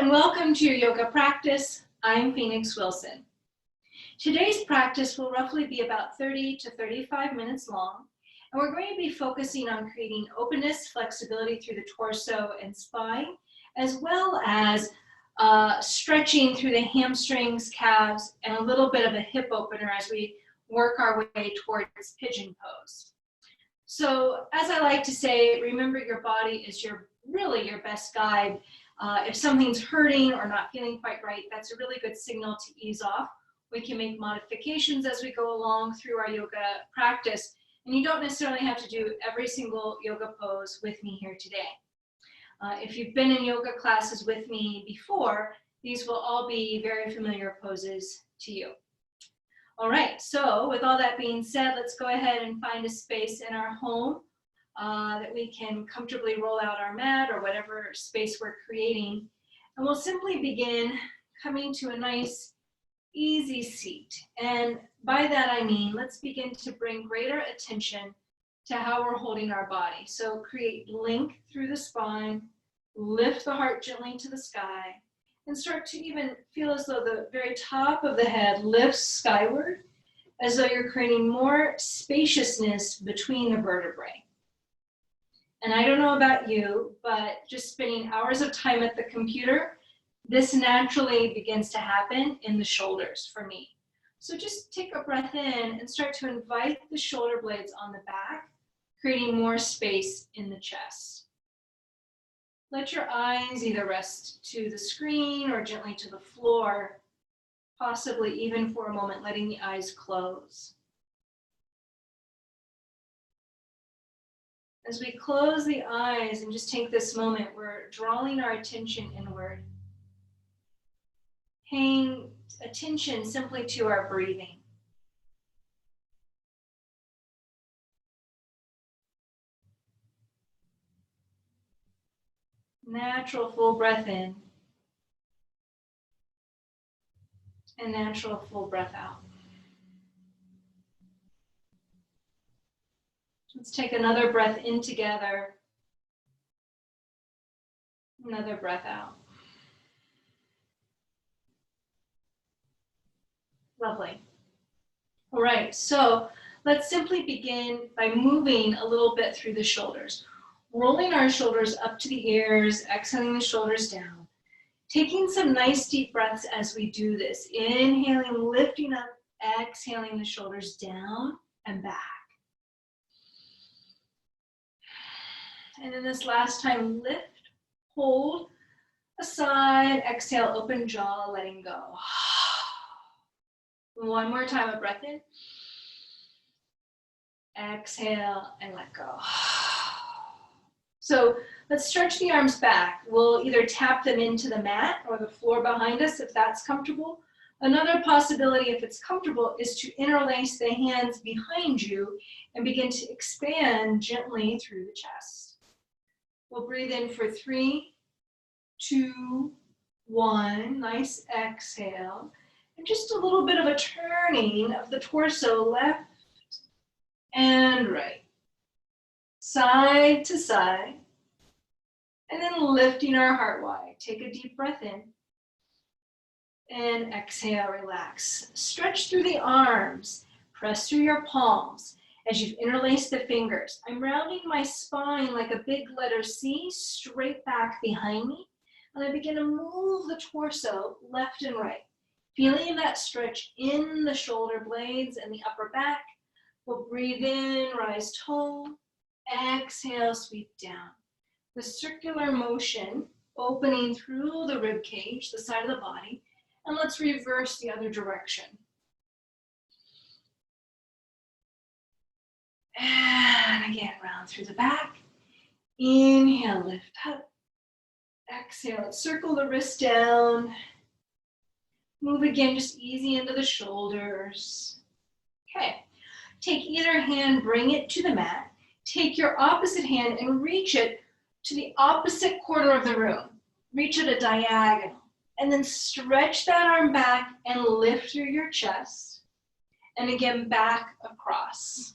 and welcome to your yoga practice. I'm Phoenix Wilson. Today's practice will roughly be about 30 to 35 minutes long, and we're going to be focusing on creating openness, flexibility through the torso and spine, as well as stretching through the hamstrings, calves, and a little bit of a hip opener as we work our way towards pigeon pose. So as I like to say, remember your body is really your best guide. If something's hurting or not feeling quite right, that's a really good signal to ease off. We can make modifications as we go along through our yoga practice, and you don't necessarily have to do every single yoga pose with me here today. If you've been in yoga classes with me before, these will all be very familiar poses to you. All right, so with all that being said, let's go ahead and find a space in our home that we can comfortably roll out our mat or whatever space we're creating. And we'll simply begin coming to a nice, easy seat. And by that I mean, let's begin to bring greater attention to how we're holding our body. So create length through the spine, lift the heart gently to the sky, and start to even feel as though the very top of the head lifts skyward, as though you're creating more spaciousness between the vertebrae. And I don't know about you, but just spending hours of time at the computer, this naturally begins to happen in the shoulders for me. So just take a breath in and start to invite the shoulder blades on the back, creating more space in the chest. Let your eyes either rest to the screen or gently to the floor, possibly even for a moment letting the eyes close. As we close the eyes and just take this moment, we're drawing our attention inward, paying attention simply to our breathing. Natural full breath in and natural full breath out. Let's take another breath in together. Another breath out. Lovely. All right, so let's simply begin by moving a little bit through the shoulders. Rolling our shoulders up to the ears, exhaling the shoulders down. Taking some nice deep breaths as we do this. Inhaling, lifting up, exhaling the shoulders down and back. And then this last time, lift, hold, aside, exhale, open jaw, letting go. One more time, a breath in. Exhale and let go. So let's stretch the arms back. We'll either tap them into the mat or the floor behind us if that's comfortable. Another possibility, if it's comfortable, is to interlace the hands behind you and begin to expand gently through the chest. We'll breathe in for 3, 2, 1. Nice exhale. And just a little bit of a turning of the torso left and right. Side to side. And then lifting our heart wide. Take a deep breath in. And exhale, relax. Stretch through the arms. Press through your palms. As you've interlaced the fingers, I'm rounding my spine like a big letter C straight back behind me. And I begin to move the torso left and right. Feeling that stretch in the shoulder blades and the upper back. We'll breathe in, rise tall. Exhale, sweep down. The circular motion opening through the rib cage, the side of the body. And let's reverse the other direction. And again, round through the back. Inhale, lift up. Exhale, circle the wrist down. Move again, just easy into the shoulders. Okay, take either hand, bring it to the mat. Take your opposite hand and reach it to the opposite corner of the room. Reach it a diagonal. And then stretch that arm back and lift through your chest. And again, back across.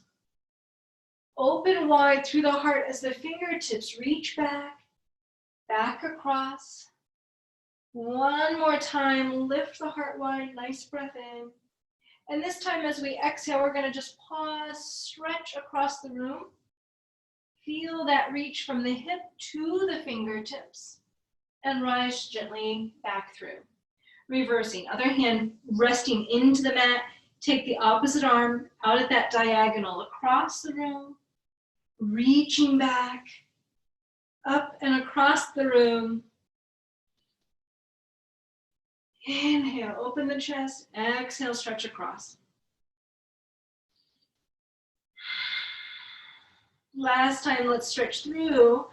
Open wide through the heart as the fingertips reach back, back across, One more time, lift the heart wide, nice breath in. And this time as we exhale, we're gonna just pause, stretch across the room. Feel that reach from the hip to the fingertips and rise gently back through. Reversing, other hand resting into the mat. Take the opposite arm out at that diagonal across the room, reaching back, up and across the room. Inhale, open the chest, exhale, stretch across. Last time, let's stretch through,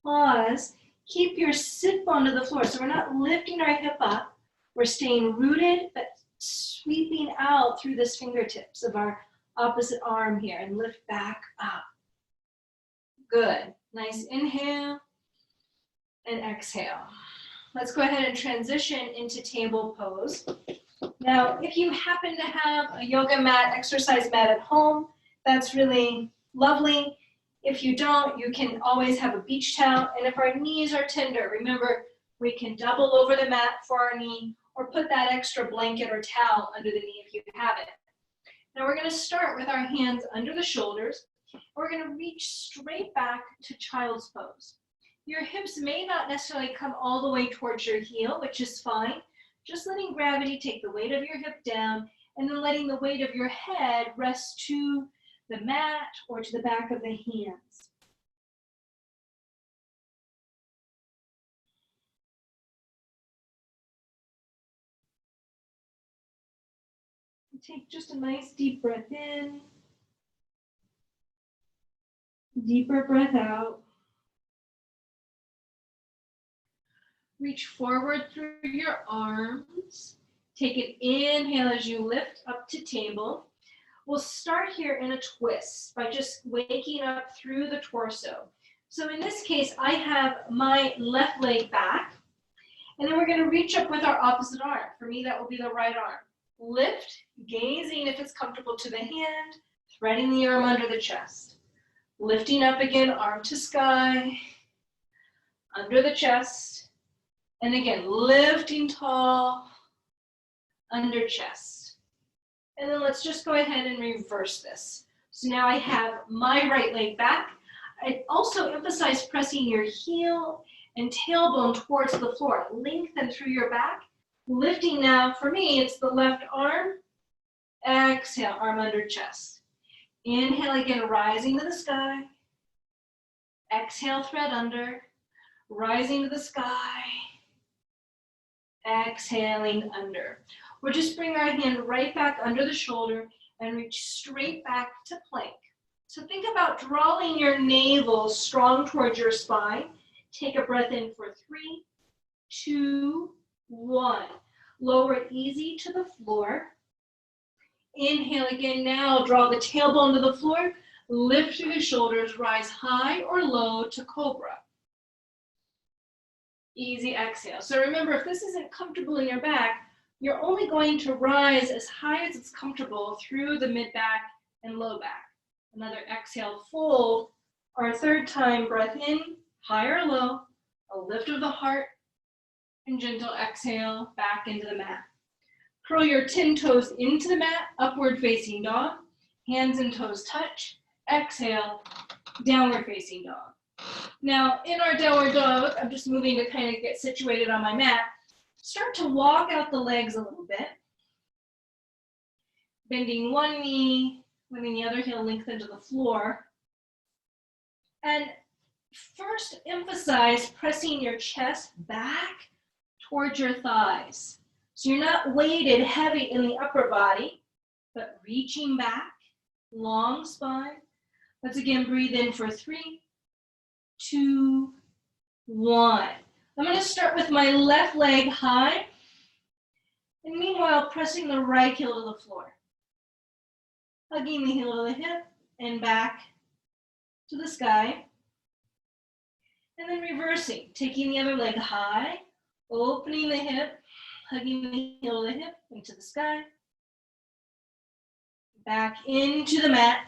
pause, keep your sit bone to the floor. So we're not lifting our hip up, we're staying rooted, but sweeping out through the fingertips of our opposite arm here and lift back up. Good, nice inhale and exhale. Let's go ahead and transition into table pose. Now, if you happen to have a yoga mat, exercise mat at home, that's really lovely. If you don't, you can always have a beach towel. And if our knees are tender, remember, we can double over the mat for our knee or put that extra blanket or towel under the knee if you have it. Now we're going to start with our hands under the shoulders. We're going to reach straight back to child's pose. Your hips may not necessarily come all the way towards your heel, which is fine. Just letting gravity take the weight of your hip down and then letting the weight of your head rest to the mat or to the back of the hands. Take just a nice deep breath in, deeper breath out. Reach forward through your arms. Take an inhale as you lift up to table. We'll start here in a twist by just waking up through the torso. So in this case, I have my left leg back, and then we're going to reach up with our opposite arm. For me, that will be the right arm. Lift, gazing if it's comfortable to the hand, threading the arm under the chest. Lifting up again, arm to sky, under the chest. And again, lifting tall, under chest. And then let's just go ahead and reverse this. So now I have my right leg back. I also emphasize pressing your heel and tailbone towards the floor. Lengthen through your back. Lifting now, for me, it's the left arm. Exhale, arm under chest. Inhale again, rising to the sky. Exhale, thread under. Rising to the sky. Exhaling under. We'll just bring our hand right back under the shoulder and reach straight back to plank. So think about drawing your navel strong towards your spine. Take a breath in for 3, 2, 1. Lower it easy to the floor. Inhale again now, draw the tailbone to the floor. Lift through the shoulders, rise high or low to cobra. Easy exhale. So remember, if this isn't comfortable in your back, you're only going to rise as high as it's comfortable through the mid-back and low back. Another exhale, fold. Our third time, breath in, high or low, a lift of the heart, and gentle exhale back into the mat. Curl your 10 toes into the mat, upward facing dog. Hands and toes touch. Exhale, downward facing dog. Now, in our downward dog, I'm just moving to kind of get situated on my mat. Start to walk out the legs a little bit. Bending one knee, letting the other heel lengthen to the floor. And first, emphasize pressing your chest back towards your thighs. So you're not weighted heavy in the upper body, but reaching back, long spine. Let's again breathe in for 3, 2, 1. I'm going to start with my left leg high, and meanwhile pressing the right heel to the floor. Hugging the heel to the hip and back to the sky. And then reversing, taking the other leg high, opening the hip, hugging the heel to the hip into the sky. Back into the mat.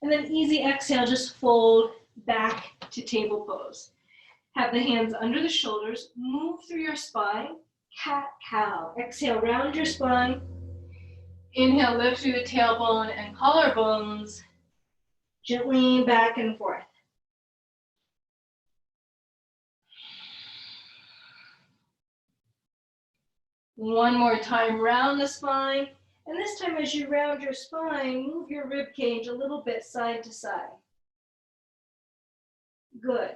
And then easy exhale, just fold back to table pose. Have the hands under the shoulders, move through your spine, cat-cow. Exhale, round your spine. Inhale, lift through the tailbone and collarbones, gently back and forth. One more time, round the spine. And this time as you round your spine, move your rib cage a little bit side to side. Good.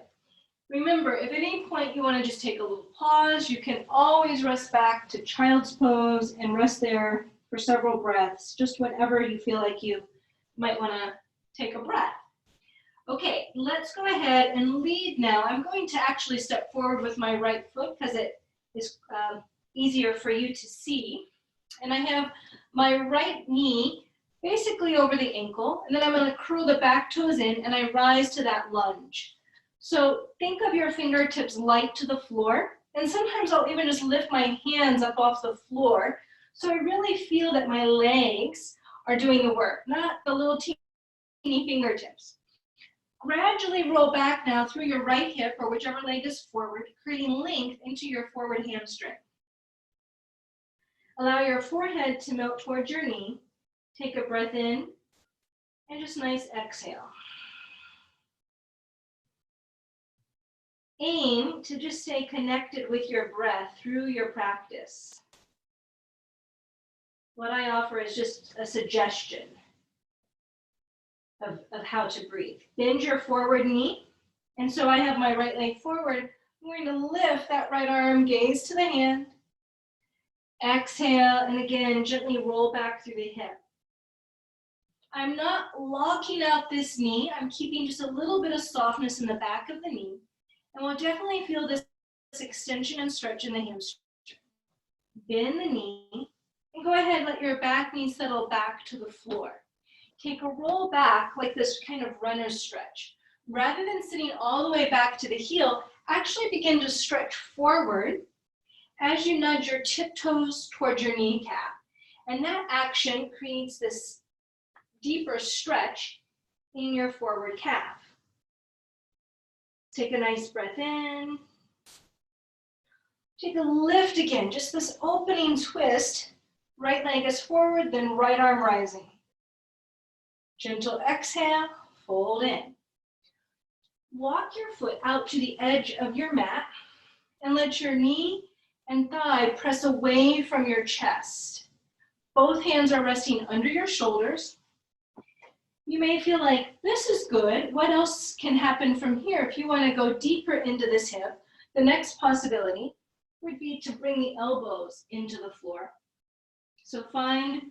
Remember, if at any point you want to just take a little pause, you can always rest back to child's pose and rest there for several breaths, just whenever you feel like you might want to take a breath. Okay, let's go ahead and lead now. I'm going to actually step forward with my right foot because it is easier for you to see. And I have my right knee basically over the ankle, and then I'm going to curl the back toes in and I rise to that lunge. So think of your fingertips light to the floor, and sometimes I'll even just lift my hands up off the floor so I really feel that my legs are doing the work, not the little teeny fingertips. Gradually roll back now through your right hip or whichever leg is forward, creating length into your forward hamstring. Allow your forehead to melt towards your knee. Take a breath in and just nice exhale. Aim to just stay connected with your breath through your practice. What I offer is just a suggestion of how to breathe. Bend your forward knee. And so I have my right leg forward. I'm going to lift that right arm, gaze to the hand. Exhale, and again, gently roll back through the hip. I'm not locking out this knee. I'm keeping just a little bit of softness in the back of the knee. And we'll definitely feel this extension and stretch in the hamstring. Bend the knee, and go ahead, let your back knee settle back to the floor. Take a roll back like this kind of runner's stretch. Rather than sitting all the way back to the heel, actually begin to stretch forward as you nudge your tiptoes towards your kneecap. And that action creates this deeper stretch in your forward calf. Take a nice breath in. Take a lift again, just this opening twist. Right leg is forward, then right arm rising. Gentle exhale, fold in. Walk your foot out to the edge of your mat and let your knee and thigh press away from your chest. Both hands are resting under your shoulders. You may feel like, this is good. What else can happen from here? If you want to go deeper into this hip, the next possibility would be to bring the elbows into the floor. So find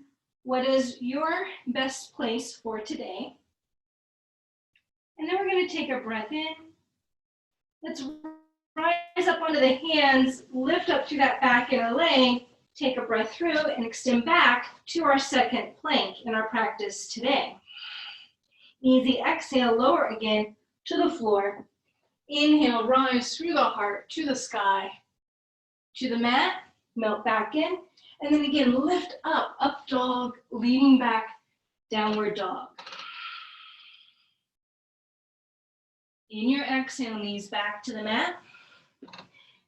what is your best place for today. And then we're going to take a breath in. Let's rise up onto the hands, lift up through that back inner leg, take a breath through and extend back to our second plank in our practice today. Easy exhale, lower again to the floor. Inhale, rise through the heart to the sky, to the mat, melt back in, and then again, lift up, up dog, leaning back, downward dog. In your exhale, knees back to the mat,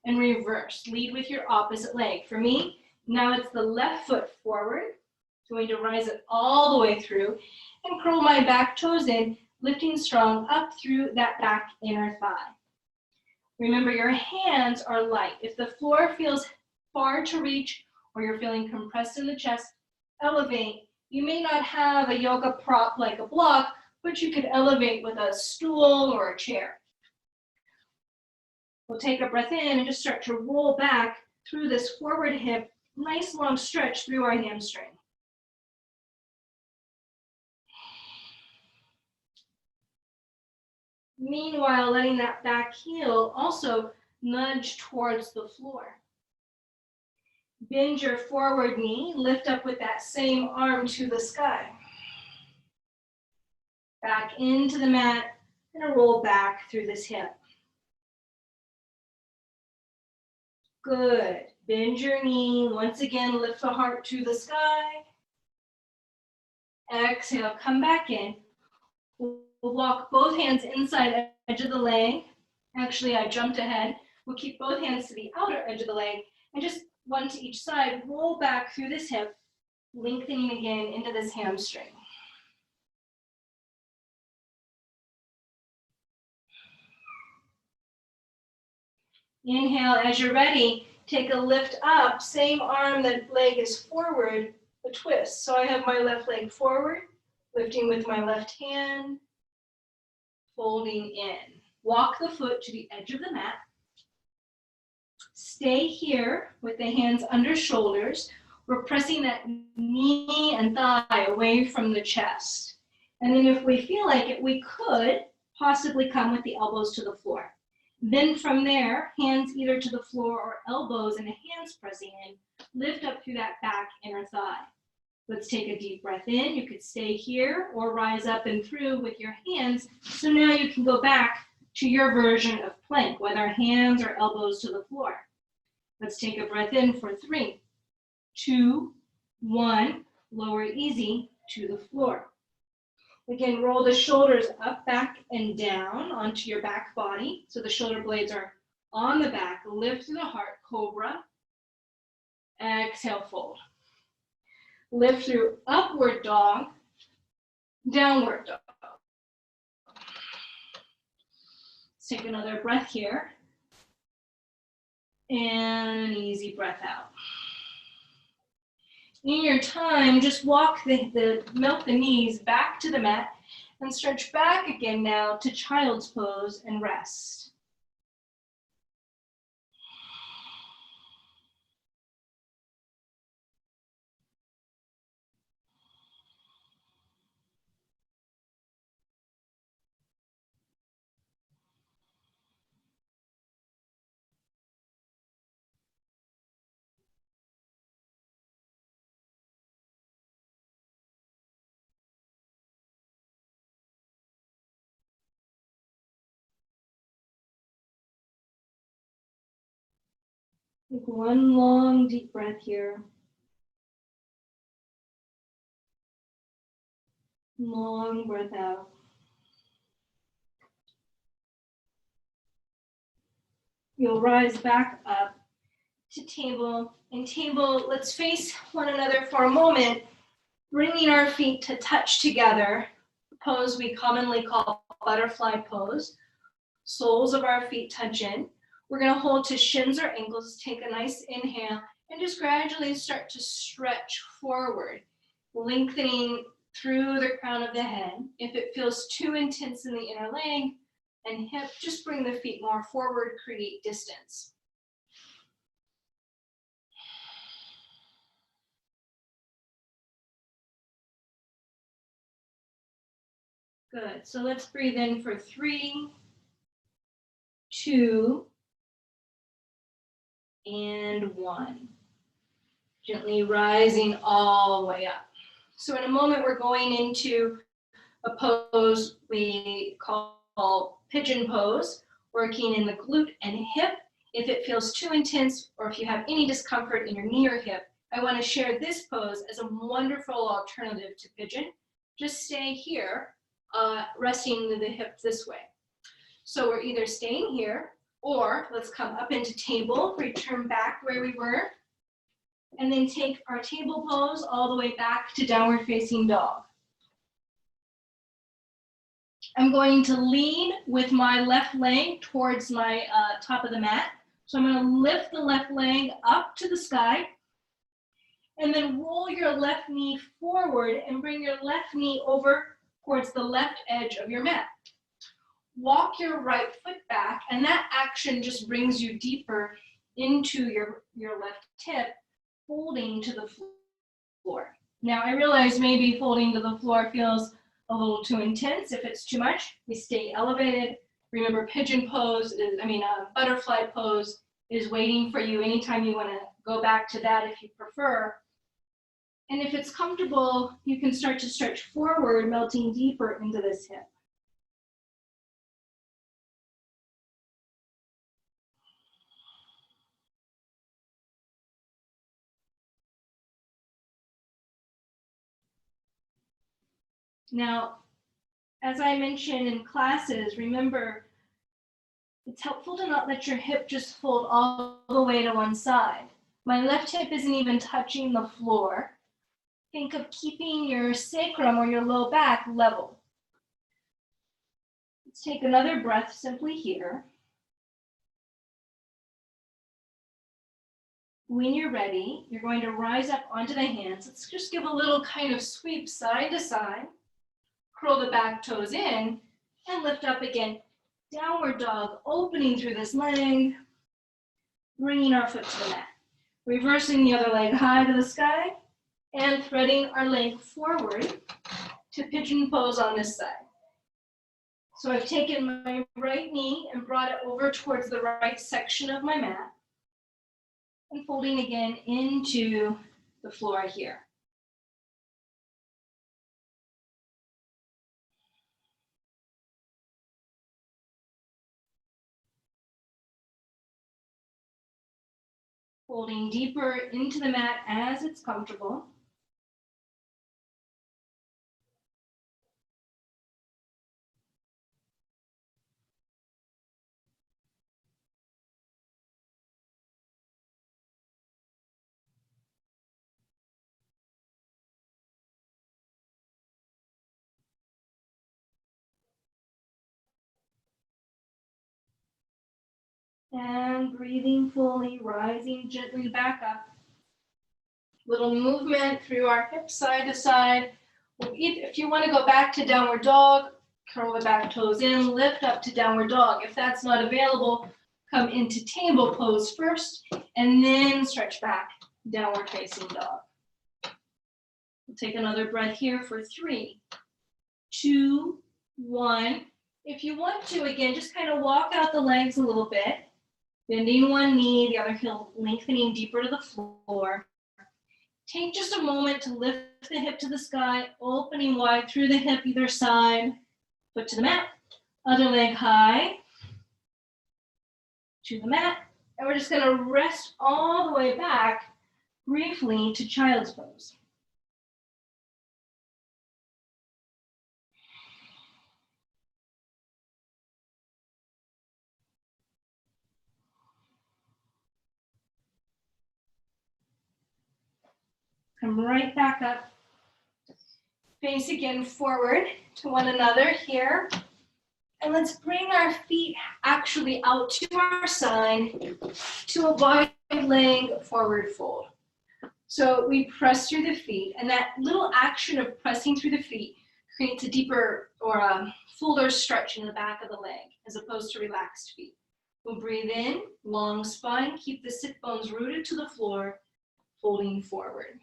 and reverse. Lead with your opposite leg. For me, now it's the left foot forward. Going to rise it all the way through and curl my back toes in, lifting strong up through that back inner thigh. Remember, your hands are light. If the floor feels far to reach or you're feeling compressed in the chest, elevate. You may not have a yoga prop like a block, but you could elevate with a stool or a chair. We'll take a breath in and just start to roll back through this forward hip, nice long stretch through our hamstring. Meanwhile, letting that back heel also nudge towards the floor. Bend your forward knee, lift up with that same arm to the sky. Back into the mat, and a roll back through this hip. Good. Bend your knee. Once again, lift the heart to the sky. Exhale, come back in. We'll walk both hands inside edge of the leg. Actually, I jumped ahead. We'll keep both hands to the outer edge of the leg and just one to each side. Roll back through this hip, lengthening again into this hamstring. Inhale, as you're ready, take a lift up, same arm, that leg is forward, a twist. So I have my left leg forward, lifting with my left hand, folding in. Walk the foot to the edge of the mat. Stay here with the hands under shoulders. We're pressing that knee and thigh away from the chest. And then if we feel like it, we could possibly come with the elbows to the floor. Then from there, hands either to the floor or elbows and the hands pressing in, lift up through that back inner thigh. Let's take a deep breath in. You could stay here or rise up and through with your hands. So now you can go back to your version of plank, whether hands or elbows to the floor. Let's take a breath in for 3, 2, 1. Lower easy to the floor. Again, roll the shoulders up, back, and down onto your back body. So the shoulder blades are on the back. Lift through the heart, cobra. Exhale, fold. Lift through upward dog, downward dog. Let's take another breath here. And an easy breath out. In your time, just walk melt the knees back to the mat and stretch back again now to child's pose and rest. Take one long deep breath here. Long breath out. You'll rise back up to table. In table, let's face one another for a moment, bringing our feet to touch together. Pose we commonly call butterfly pose. Soles of our feet touch in. We're going to hold to shins or ankles. Take a nice inhale and just gradually start to stretch forward, lengthening through the crown of the head. If it feels too intense in the inner leg and hip, just bring the feet more forward, create distance. Good. So let's breathe in for 3, 2, and 1. Gently rising all the way up. So in a moment, we're going into a pose we call pigeon pose, working in the glute and hip. If it feels too intense or if you have any discomfort in your knee or hip, I want to share this pose as a wonderful alternative to pigeon. Just stay here, resting the hips this way. So we're either staying here or let's come up into table, return back where we were, and then take our table pose all the way back to downward facing dog. I'm going to lean with my left leg towards my top of the mat. So I'm going to lift the left leg up to the sky and then roll your left knee forward and bring your left knee over towards the left edge of your mat. Walk your right foot back, and that action just brings you deeper into your left hip, folding to the floor. Now I realize maybe folding to the floor feels a little too intense. If it's too much, we stay elevated. Remember, pigeon pose butterfly pose is waiting for you anytime you want to go back to that if you prefer. And if it's comfortable, you can start to stretch forward, melting deeper into this hip. Now, as I mentioned in classes, remember, It's helpful to not let your hip just fold all the way to one side. My left hip isn't even touching the floor. Think of keeping your sacrum or your low back level. Let's take another breath simply here. When you're ready, you're going to rise up onto the hands. Let's just give a little kind of sweep side to side. Curl the back toes in and lift up again. Downward dog, opening through this leg, bringing our foot to the mat. Reversing the other leg high to the sky and threading our leg forward to pigeon pose on this side. So I've taken my right knee and brought it over towards the right section of my mat and folding again into the floor here. Folding deeper into the mat as it's comfortable. And breathing fully, rising gently back up. Little movement through our hips side to side. If you want to go back to downward dog, curl the back toes in, lift up to downward dog. If that's not available, come into table pose first, and then stretch back, downward facing dog. We'll take another breath here for 3, 2, 1. If you want to, again, just kind of walk out the legs a little bit, bending one knee, the other heel lengthening deeper to the floor. Take just a moment to lift the hip to the sky, opening wide through the hip either side, foot to the mat, other leg high to the mat. And we're just gonna rest all the way back briefly to child's pose. Come right back up. Face again forward to one another here. And let's bring our feet actually out to our side to a wide leg forward fold. So we press through the feet, and that little action of pressing through the feet creates a deeper or a fuller stretch in the back of the leg as opposed to relaxed feet. We'll breathe in, long spine, keep the sit bones rooted to the floor, folding forward.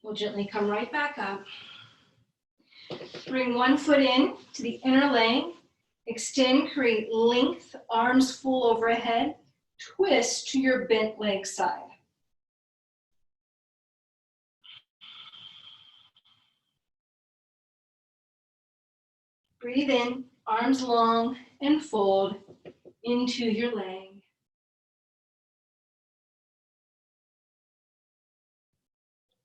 We'll gently come right back up. Bring one foot in to the inner leg. Extend, create length, arms full overhead. Twist to your bent leg side. Breathe in, arms long, and fold into your leg.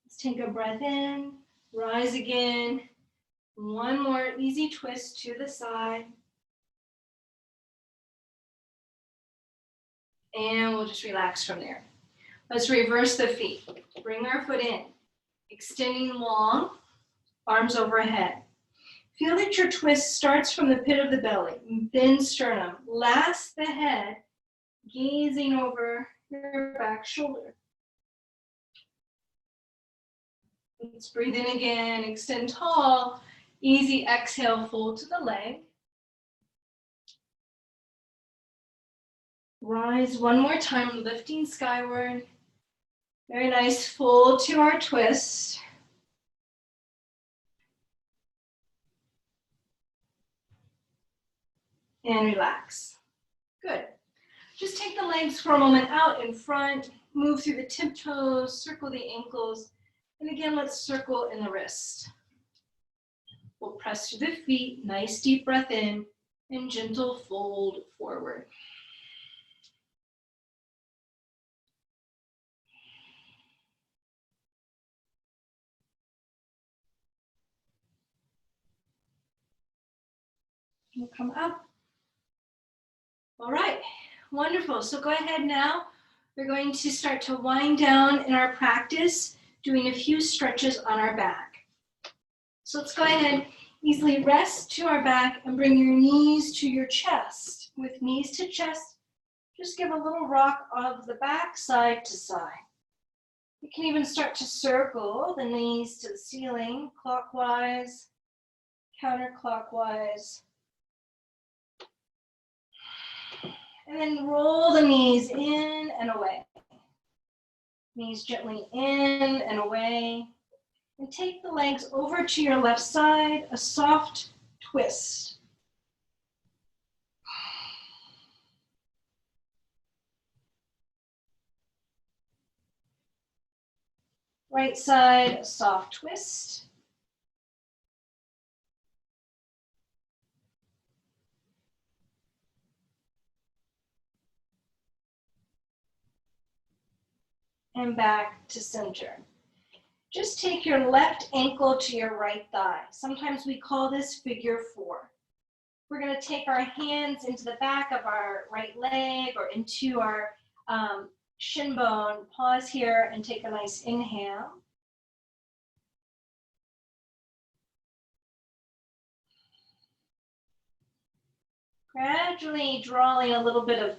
Let's take a breath in, rise again. One more easy twist to the side. And we'll just relax from there. Let's reverse the feet. Bring our foot in, extending long, arms overhead. Feel that your twist starts from the pit of the belly, then sternum. Last the head, gazing over your back shoulder. Let's breathe in again, extend tall. Easy exhale, fold to the leg. Rise one more time, lifting skyward. Very nice, fold to our twist. And relax. Good. Just take the legs for a moment out in front, move through the tiptoes, circle the ankles, and again, let's circle in the wrist. We'll press through the feet, nice deep breath in, and gentle fold forward. We'll come up. All right, wonderful. So go ahead now. We're going to start to wind down in our practice, doing a few stretches on our back. So let's go ahead, easily rest to our back and bring your knees to your chest. With knees to chest, just give a little rock of the back side to side. You can even start to circle the knees to the ceiling, clockwise, counterclockwise. And then roll the knees in and away. Knees gently in and away. And take the legs over to your left side, a soft twist. Right side, a soft twist. And back to center. Just take your left ankle to your right thigh. Sometimes we call this figure 4. We're going to take our hands into the back of our right leg or into our shin bone. Pause here and take a nice inhale. Gradually drawing a little bit of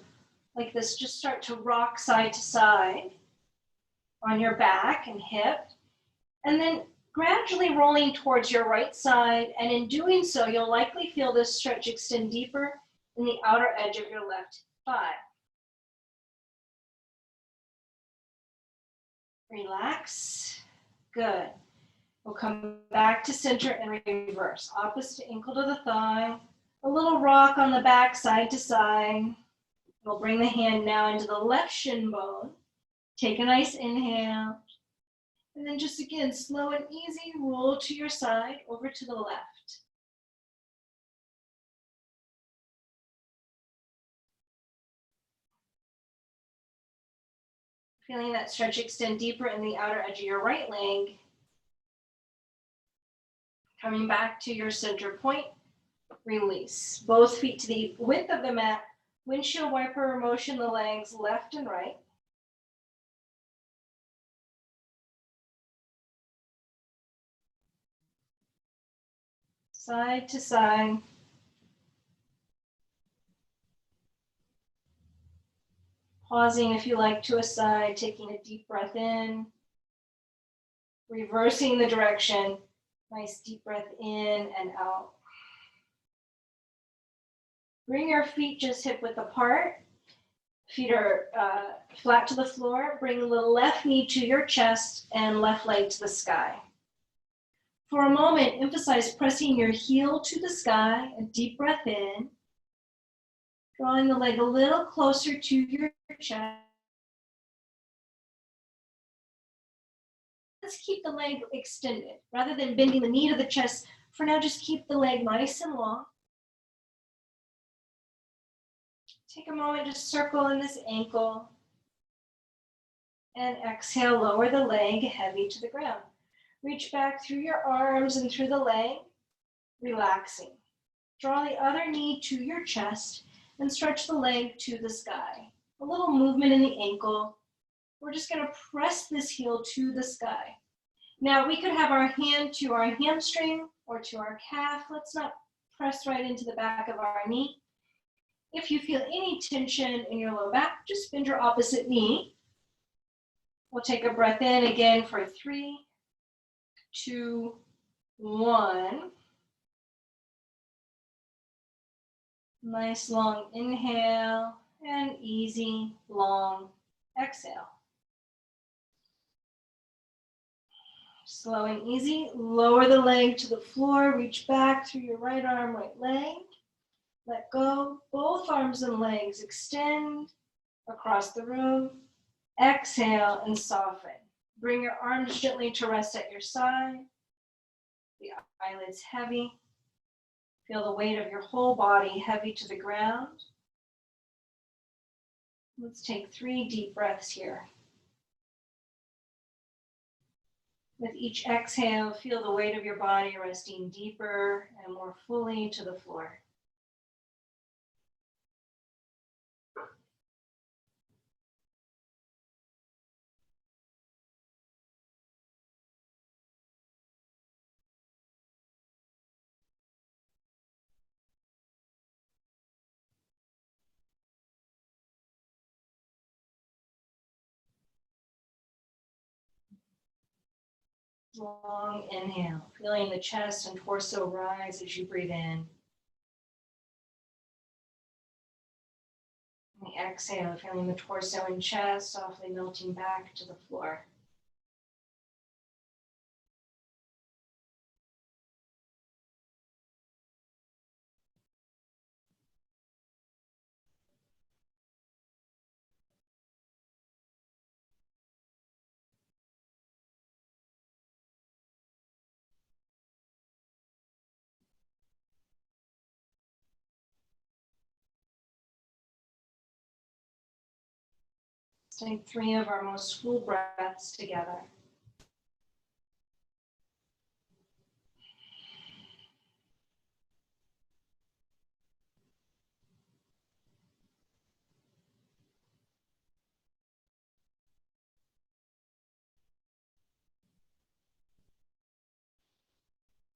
like this, just start to rock side to side on your back and hip. And then gradually rolling towards your right side. And in doing so, you'll likely feel this stretch extend deeper in the outer edge of your left thigh. Relax. Good. We'll come back to center and reverse. Opposite ankle to the thigh. A little rock on the back, side to side. We'll bring the hand now into the left shin bone. Take a nice inhale. And then just again, slow and easy, roll to your side, over to the left. Feeling that stretch extend deeper in the outer edge of your right leg. Coming back to your center point, release. Both feet to the width of the mat. Windshield wiper motion the legs left and right. Side to side. Pausing if you like to a side, taking a deep breath in. Reversing the direction. Nice deep breath in and out. Bring your feet just hip width apart. Feet are flat to the floor. Bring the left knee to your chest and left leg to the sky. For a moment, emphasize pressing your heel to the sky, a deep breath in. Drawing the leg a little closer to your chest. Let's keep the leg extended. Rather than bending the knee to the chest, for now, just keep the leg nice and long. Take a moment to circle in this ankle. And exhale, lower the leg, heavy to the ground. Reach back through your arms and through the leg, relaxing. Draw the other knee to your chest and stretch the leg to the sky. A little movement in the ankle. We're just going to press this heel to the sky. Now we could have our hand to our hamstring or to our calf. Let's not press right into the back of our knee. If you feel any tension in your low back, just bend your opposite knee. We'll take a breath in again for 3, 2, 1. Nice long inhale and easy long exhale. Slow and easy, lower the leg to the floor, reach back through your right arm, right leg. Let go, both arms and legs extend across the room. Exhale and soften. Bring your arms gently to rest at your side. The eyelids heavy. Feel the weight of your whole body heavy to the ground. Let's take 3 deep breaths here. With each exhale, feel the weight of your body resting deeper and more fully to the floor. long inhale, feeling the chest and torso rise as you breathe in. And the exhale, feeling the torso and chest softly melting back to the floor. Let's take 3 of our most full breaths together.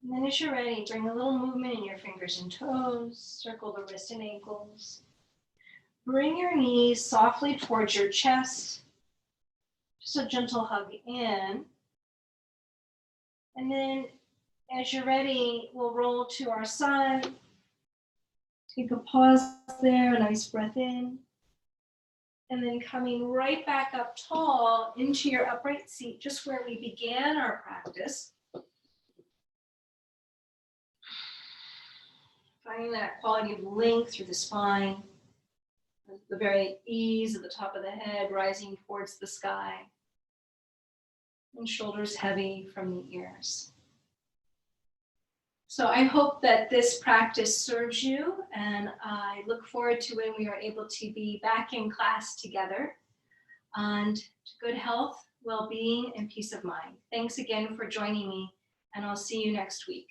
And then as you're ready, bring a little movement in your fingers and toes, circle the wrists and ankles. Bring your knees softly towards your chest. Just a gentle hug in. And then as you're ready, we'll roll to our side. Take a pause there, a nice breath in. And then coming right back up tall into your upright seat, just where we began our practice. Finding that quality of length through the spine, the very ease at the top of the head, rising towards the sky, and shoulders heavy from the ears. So I hope that this practice serves you, and I look forward to when we are able to be back in class together, and to good health, well-being, and peace of mind. Thanks again for joining me, and I'll see you next week.